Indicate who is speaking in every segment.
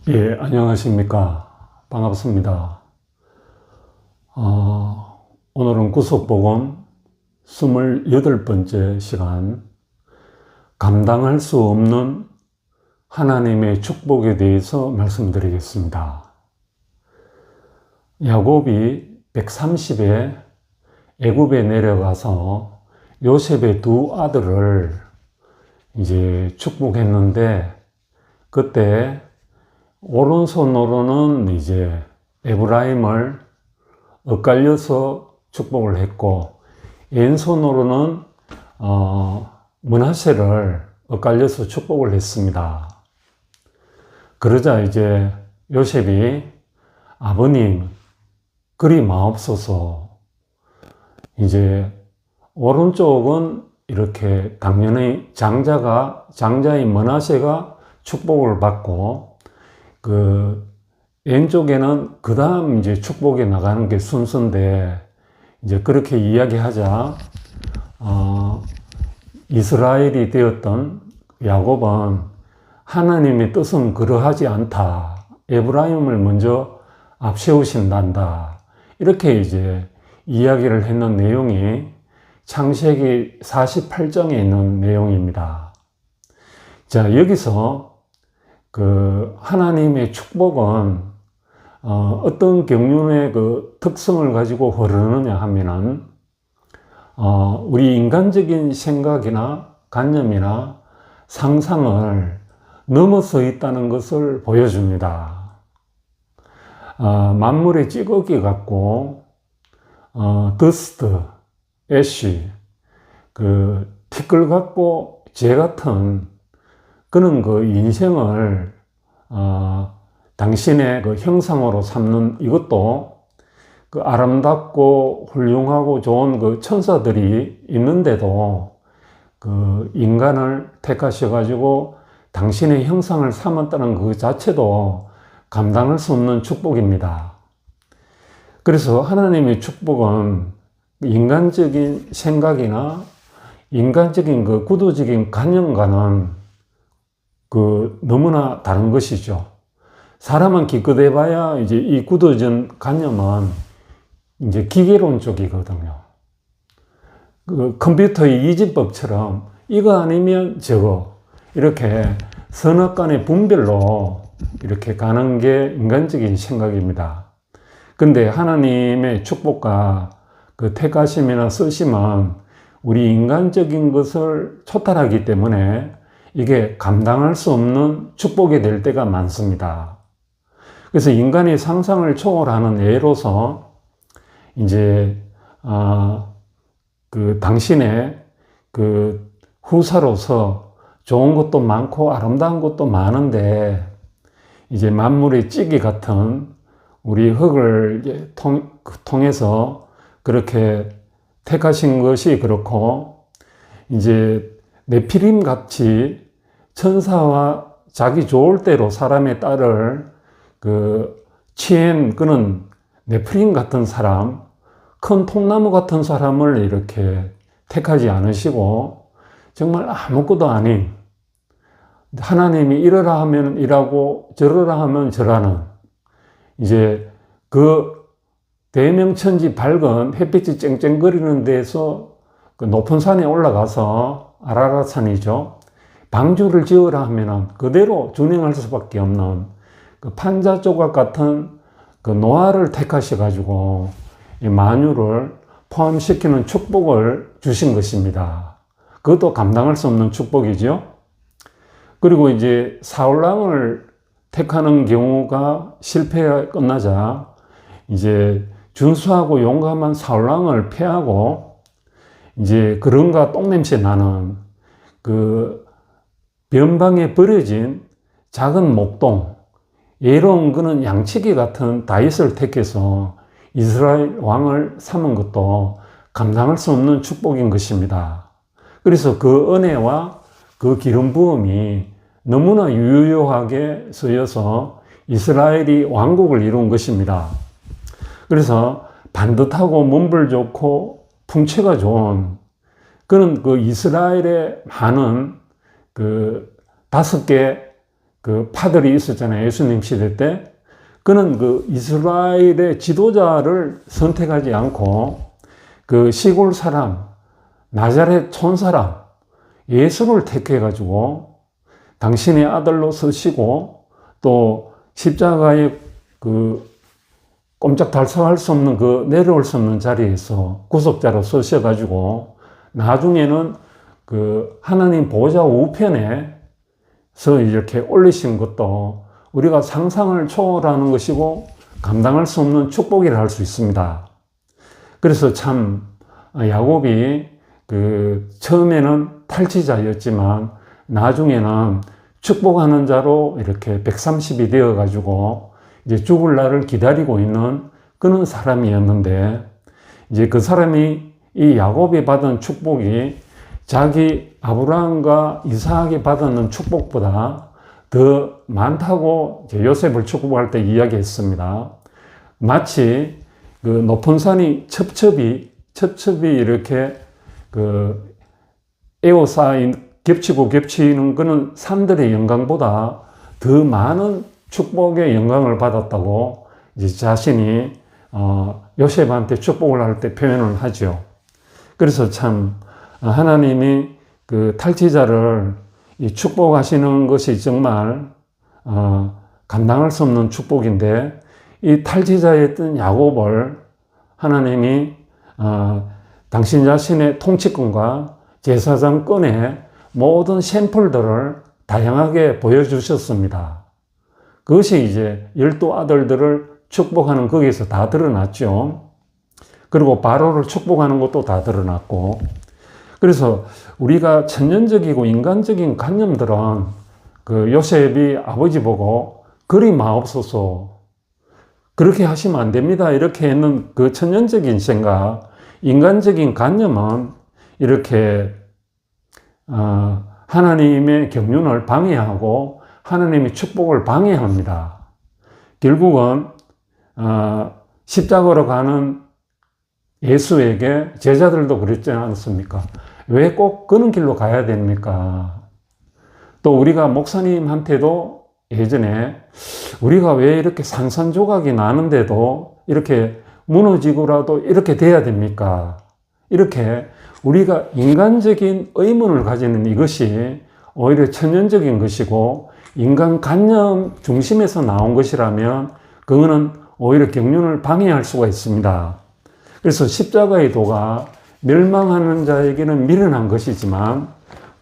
Speaker 1: 예, 안녕하십니까. 반갑습니다. 오늘은 구속복음 28번째 시간, 감당할 수 없는 하나님의 축복에 대해서 말씀드리겠습니다. 야곱이 130에 애굽에 내려가서 요셉의 두 아들을 이제 축복했는데, 그때 오른손으로는 이제 에브라임을 엇갈려서 축복을 했고, 왼손으로는 므낫세를 엇갈려서 축복을 했습니다. 그러자 이제 요셉이 아버님 그리 마옵소서, 이제 오른쪽은 이렇게 당연히 장자인 므낫세가 축복을 받고, 왼쪽에는 그 다음 이제 축복에 나가는 게 순서인데, 이제 그렇게 이야기하자, 이스라엘이 되었던 야곱은 하나님의 뜻은 그러하지 않다, 에브라임을 먼저 앞세우신단다, 이렇게 이제 이야기를 했는 내용이 창세기 48장에 있는 내용입니다. 자, 여기서 하나님의 축복은 어떤 경륜의 특성을 가지고 흐르느냐 하면은, 우리 인간적인 생각이나 관념이나 상상을 넘어서 있다는 것을 보여줍니다. 만물의 찌꺼기 같고, 더스트, 애쉬, 티끌 같고 재 같은 그는 인생을 당신의 형상으로 삼는 이것도 아름답고 훌륭하고 좋은 천사들이 있는데도 인간을 택하셔가지고 당신의 형상을 삼았다는 그 자체도 감당할 수 없는 축복입니다. 그래서 하나님의 축복은 인간적인 생각이나 인간적인 구도적인 관념과는 너무나 다른 것이죠. 사람은 기껏 봐야 이제 이 구도적 관념은 이제 기계론 쪽이거든요. 컴퓨터의 이진법처럼 이거 아니면 저거, 이렇게 선악간의 분별로 이렇게 가는 게 인간적인 생각입니다. 근데 하나님의 축복과 택하심이나 쓰심은 우리 인간적인 것을 초탈하기 때문에 이게 감당할 수 없는 축복이 될 때가 많습니다. 그래서 인간의 상상을 초월하는 예로서 이제 당신의 후사로서 좋은 것도 많고 아름다운 것도 많은데, 이제 만물의 찌기 같은 우리 흙을 이제 통해서 그렇게 택하신 것이 그렇고, 이제 네피림 같이 천사와 자기 좋을 대로 사람의 딸을 취한 그는 네피림 같은 사람, 큰 통나무 같은 사람을 이렇게 택하지 않으시고, 정말 아무것도 아닌, 하나님이 이러라 하면 이라고 저러라 하면 저라는, 이제 대명천지 밝은 햇빛이 쨍쨍거리는 데서 높은 산에 올라가서, 아라랏산이죠, 방주를 지으라 하면은 그대로 준행할 수밖에 없는 판자 조각 같은 노아를 택하셔가지고 이 만유를 포함시키는 축복을 주신 것입니다. 그것도 감당할 수 없는 축복이죠. 그리고 이제 사울왕을 택하는 경우가 실패에 끝나자 이제 준수하고 용감한 사울왕을 패하고, 이제 그런가 똥냄새 나는 변방에 버려진 작은 목동, 예로운 그는 양치기 같은 다윗을 택해서 이스라엘 왕을 삼은 것도 감당할 수 없는 축복인 것입니다. 그래서 그 은혜와 그 기름 부음이 너무나 유효하게 쓰여서 이스라엘이 왕국을 이룬 것입니다. 그래서 반듯하고 문불 좋고 풍채가 좋은 그런 이스라엘의 많은 5개 그 파들이 있었잖아요. 예수님 시대 때. 그는 그 이스라엘의 지도자를 선택하지 않고 그 시골 사람, 나자렛 촌 사람, 예수를 택해가지고 당신의 아들로 서시고 또 십자가에 그 꼼짝달싹할 수 없는 그 내려올 수 없는 자리에서 구속자로 서셔가지고 나중에는 그 하나님 보좌 우편에서 이렇게 올리신 것도 우리가 상상을 초월하는 것이고 감당할 수 없는 축복이라 할 수 있습니다. 그래서 참 야곱이 그 처음에는 탈취자였지만 나중에는 축복하는 자로 이렇게 130이 되어 가지고 이제 죽을 날을 기다리고 있는 그런 사람이었는데 이제 그 사람이 이 야곱이 받은 축복이 자기 아브라함과 이삭이 받았는 축복보다 더 많다고 이제 요셉을 축복할 때 이야기했습니다. 마치 그 높은 산이 첩첩이 이렇게 그 에워싸인 겹치고 겹치는 그는 산들의 영광보다 더 많은 축복의 영광을 받았다고 이제 자신이 요셉한테 축복을 할 때 표현을 하죠. 그래서 참 하나님이 그 탈취자를 이 축복하시는 것이 정말 감당할 수 없는 축복인데 이 탈취자였던 야곱을 하나님이 당신 자신의 통치권과 제사장권의 모든 샘플들을 다양하게 보여주셨습니다. 그것이 이제 12 아들들을 축복하는 거기에서 다 드러났죠. 그리고 바로를 축복하는 것도 다 드러났고, 그래서 우리가 천연적이고 인간적인 관념들은 그 요셉이 아버지 보고 그리 마옵소서, 그렇게 하시면 안 됩니다, 이렇게 했는 그 천연적인 생각, 인간적인 관념은 이렇게 하나님의 경륜을 방해하고 하나님의 축복을 방해합니다. 결국은 십자가로 가는 예수에게 제자들도 그랬지 않습니까? 왜 꼭 그런 길로 가야 됩니까? 또 우리가 목사님한테도 예전에 우리가 왜 이렇게 산산조각이 나는데도 이렇게 무너지고라도 이렇게 돼야 됩니까? 이렇게 우리가 인간적인 의문을 가지는 이것이 오히려 천연적인 것이고 인간관념 중심에서 나온 것이라면 그거는 오히려 경륜을 방해할 수가 있습니다. 그래서 십자가의 도가 멸망하는 자에게는 미련한 것이지만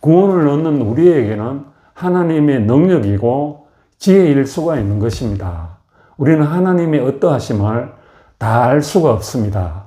Speaker 1: 구원을 얻는 우리에게는 하나님의 능력이고 지혜일 수가 있는 것입니다. 우리는 하나님의 어떠하심을 다 알 수가 없습니다.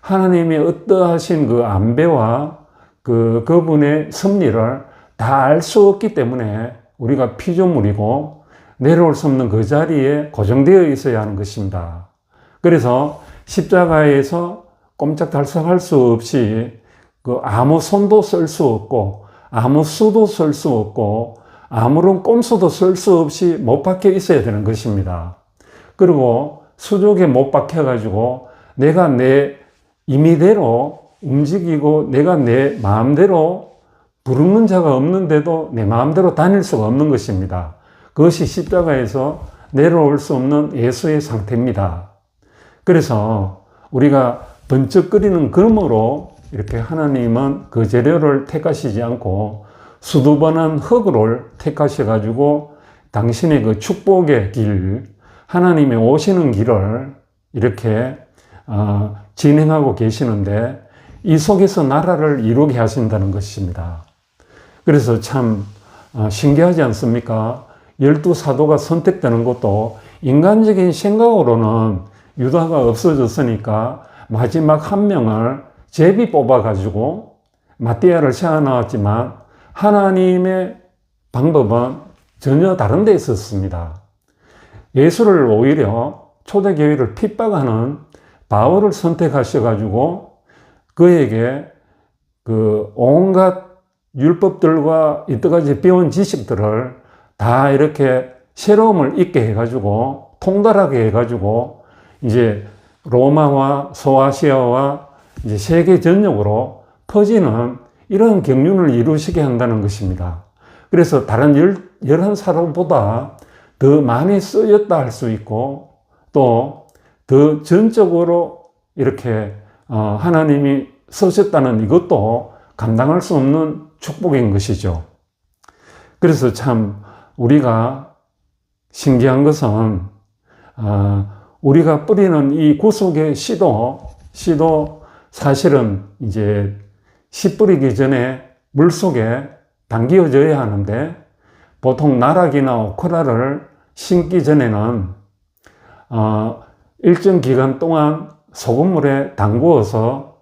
Speaker 1: 하나님의 어떠하신 그 안배와 그분의 섭리를 다 알 수 없기 때문에 우리가 피조물이고 내려올 수 없는 그 자리에 고정되어 있어야 하는 것입니다. 그래서 십자가에서 꼼짝달싹할 수 없이 그 아무 손도 쓸 수 없고 아무 수도 쓸 수 없고 아무런 꼼수도 쓸 수 없이 못 박혀 있어야 되는 것입니다. 그리고 수족에 못 박혀가지고 내가 내 임의대로 움직이고 내가 내 마음대로 부르는 자가 없는데도 내 마음대로 다닐 수가 없는 것입니다. 그것이 십자가에서 내려올 수 없는 예수의 상태입니다. 그래서 우리가 번쩍거리는 금으로 이렇게 하나님은 그 재료를 택하시지 않고 수두번한 흙을 택하셔가지고 당신의 그 축복의 길, 하나님의 오시는 길을 이렇게 진행하고 계시는데 이 속에서 나라를 이루게 하신다는 것입니다. 그래서 참 신기하지 않습니까? 12사도가 선택되는 것도 인간적인 생각으로는 유다가 없어졌으니까 마지막 한 명을 제비 뽑아가지고 마띠아를 세워놨지만 하나님의 방법은 전혀 다른 데 있었습니다. 예수를 오히려 초대교회를 핍박하는 바울을 선택하셔가지고 그에게 그 온갖 율법들과 이때까지 배운 지식들을 다 이렇게 새로움을 있게 해가지고 통달하게 해가지고 이제 로마와 소아시아와 이제 세계 전역으로 퍼지는 이런 경륜을 이루시게 한다는 것입니다. 그래서 다른 사람보다 더 많이 쓰였다 할 수 있고, 또 더 전적으로 이렇게 하나님이 쓰셨다는 이것도 감당할 수 없는 축복인 것이죠. 그래서 참 우리가 신기한 것은 우리가 뿌리는 이 구속의 씨도 사실은 이제 씨 뿌리기 전에 물 속에 담기어져야 하는데, 보통 나락이나 오크라를 심기 전에는 일정 기간 동안 소금물에 담그어서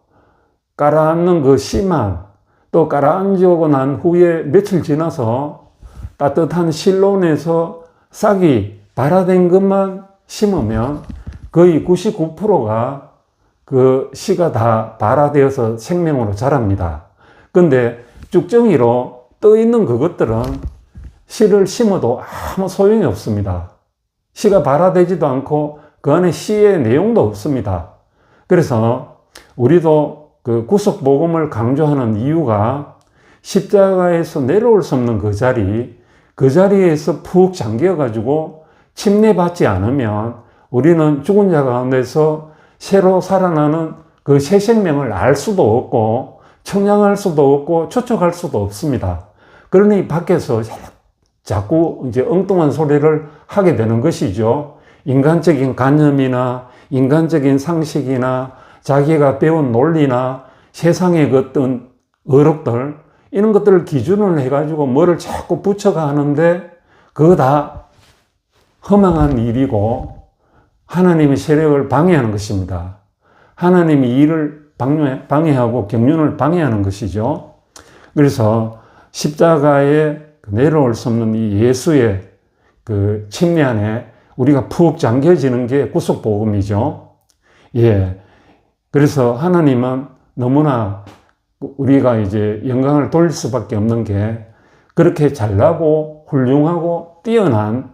Speaker 1: 깔아앉는 그 씨만, 또 깔아앉고 난 후에 며칠 지나서 따뜻한 실온에서 싹이 발화된 것만 심으면 거의 99%가 그 씨가 다 발화되어서 생명으로 자랍니다. 근데 쭉정이로 떠 있는 그것들은 씨를 심어도 아무 소용이 없습니다. 씨가 발화되지도 않고 그 안에 씨의 내용도 없습니다. 그래서 우리도 그 구속 복음을 강조하는 이유가 십자가에서 내려올 수 없는 그 자리에서 푹 잠겨 가지고 침례받지 않으면 우리는 죽은 자 가운데서 새로 살아나는 그 새 생명을 알 수도 없고 청량할 수도 없고 추측할 수도 없습니다. 그러니 밖에서 자꾸 이제 엉뚱한 소리를 하게 되는 것이죠. 인간적인 관념이나 인간적인 상식이나 자기가 배운 논리나 세상의 어떤 어록들, 이런 것들을 기준을 해가지고 뭐를 자꾸 붙여가 하는데, 그거 다 허망한 일이고 하나님의 세력을 방해하는 것입니다. 하나님의 일을 방해하고 경륜을 방해하는 것이죠. 그래서 십자가에 내려올 수 없는 이 예수의 그 침례 안에 우리가 푹 잠겨지는 게 구속복음이죠. 예. 그래서 하나님은 너무나 우리가 이제 영광을 돌릴 수밖에 없는 게, 그렇게 잘나고 훌륭하고 뛰어난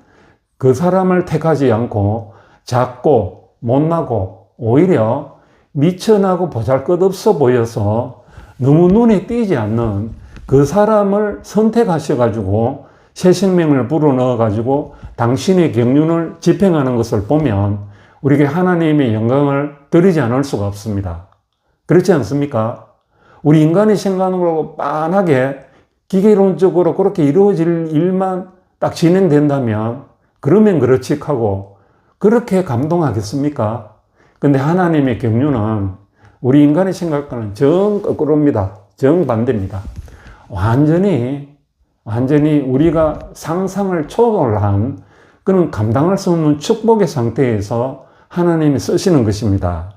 Speaker 1: 그 사람을 택하지 않고 작고 못나고 오히려 미천하고 보잘것없어 보여서 너무 눈에 띄지 않는 그 사람을 선택하셔가지고 새 생명을 불어넣어가지고 당신의 경륜을 집행하는 것을 보면 우리에게 하나님의 영광을 드리지 않을 수가 없습니다. 그렇지 않습니까? 우리 인간의 생각으로 빤하게 기계론적으로 그렇게 이루어질 일만 딱 진행된다면 그러면 그렇지 하고 그렇게 감동하겠습니까? 근데 하나님의 경륜은 우리 인간의 생각과는 정 거꾸로입니다. 정반대입니다. 완전히 우리가 상상을 초월한 그런 감당할 수 없는 축복의 상태에서 하나님이 쓰시는 것입니다.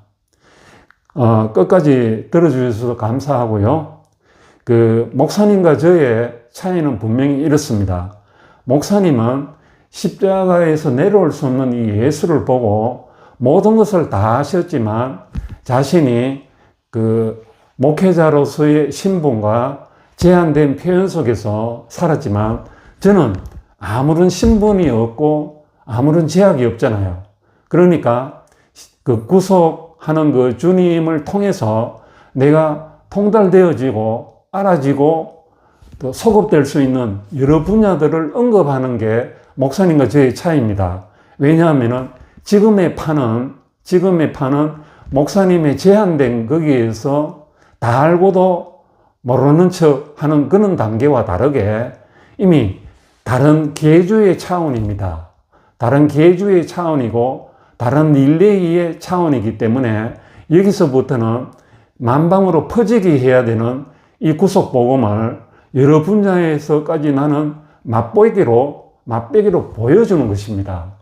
Speaker 1: 끝까지 들어주셔서 감사하고요. 그 목사님과 저의 차이는 분명히 이렇습니다. 목사님은 십자가에서 내려올 수 없는 이 예수를 보고 모든 것을 다 하셨지만 자신이 그 목회자로서의 신분과 제한된 표현 속에서 살았지만, 저는 아무런 신분이 없고 아무런 제약이 없잖아요. 그러니까 그 구속하는 그 주님을 통해서 내가 통달되어지고 알아지고 또 소급될 수 있는 여러 분야들을 언급하는 게 목사님과 저의 차이입니다. 왜냐하면 지금의 판은 목사님의 제한된 거기에서 다 알고도 모르는 척 하는 그런 단계와 다르게 이미 다른 계주의 차원입니다. 다른 계주의 차원이고 다른 릴레이의 차원이기 때문에 여기서부터는 만방으로 퍼지게 해야 되는 이 구속복음을 여러 분야에서까지 나는 맛보기로 보여주는 것입니다.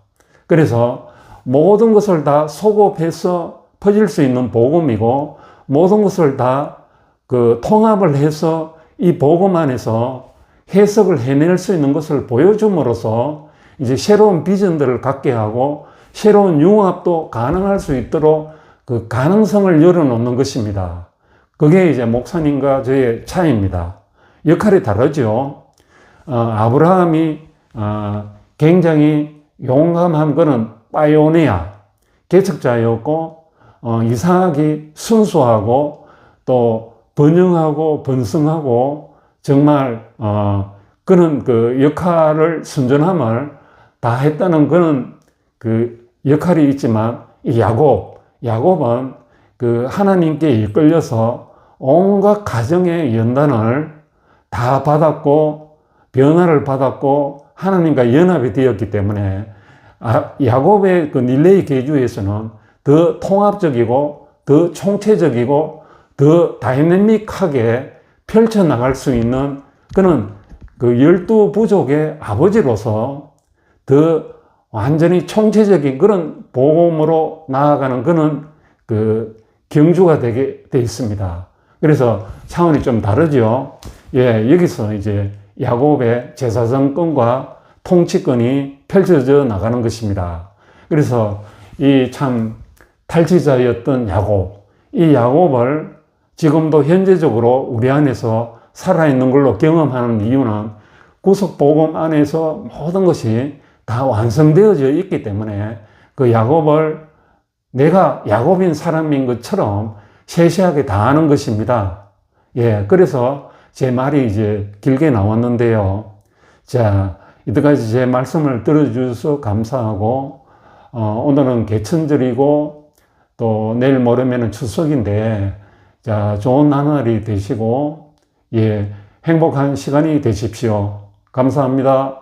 Speaker 1: 그래서 모든 것을 다 소급해서 퍼질 수 있는 복음이고, 모든 것을 다 그 통합을 해서 이 복음 안에서 해석을 해낼 수 있는 것을 보여줌으로써 이제 새로운 비전들을 갖게 하고 새로운 융합도 가능할 수 있도록 그 가능성을 열어놓는 것입니다. 그게 이제 목사님과 저의 차이입니다. 역할이 다르죠. 아브라함이 굉장히 용감한 거는 파이오니아, 개척자였고, 이삭이 순수하고 또 번영하고 번성하고 정말 그는 그 역할을, 순전함을 다 했다는 그런 그 역할이 있지만, 이 야곱은 그 하나님께 이끌려서 온갖 가정의 연단을 다 받았고, 변화를 받았고, 하나님과 연합이 되었기 때문에, 야곱의 그 릴레이 계주에서는 더 통합적이고, 더 총체적이고, 더 다이내믹하게 펼쳐나갈 수 있는 그는 그 12부족의 아버지로서 더 완전히 총체적인 그런 복음으로 나아가는 그런 그 경주가 되게 돼 있습니다. 그래서 차원이 좀 다르죠. 예, 여기서 이제 야곱의 제사장권과 통치권이 펼쳐져 나가는 것입니다. 그래서 이 참 탈취자였던 야곱, 이 야곱을 지금도 현재적으로 우리 안에서 살아있는 걸로 경험하는 이유는 구속복음 안에서 모든 것이 다 완성되어져 있기 때문에 그 야곱을 내가 야곱인 사람인 것처럼 세세하게 다 아는 것입니다. 예, 그래서 제 말이 이제 길게 나왔는데요. 자, 이때까지 제 말씀을 들어주셔서 감사하고, 오늘은 개천절이고, 또 내일 모레면은 추석인데, 자, 좋은 나날이 되시고, 예, 행복한 시간이 되십시오. 감사합니다.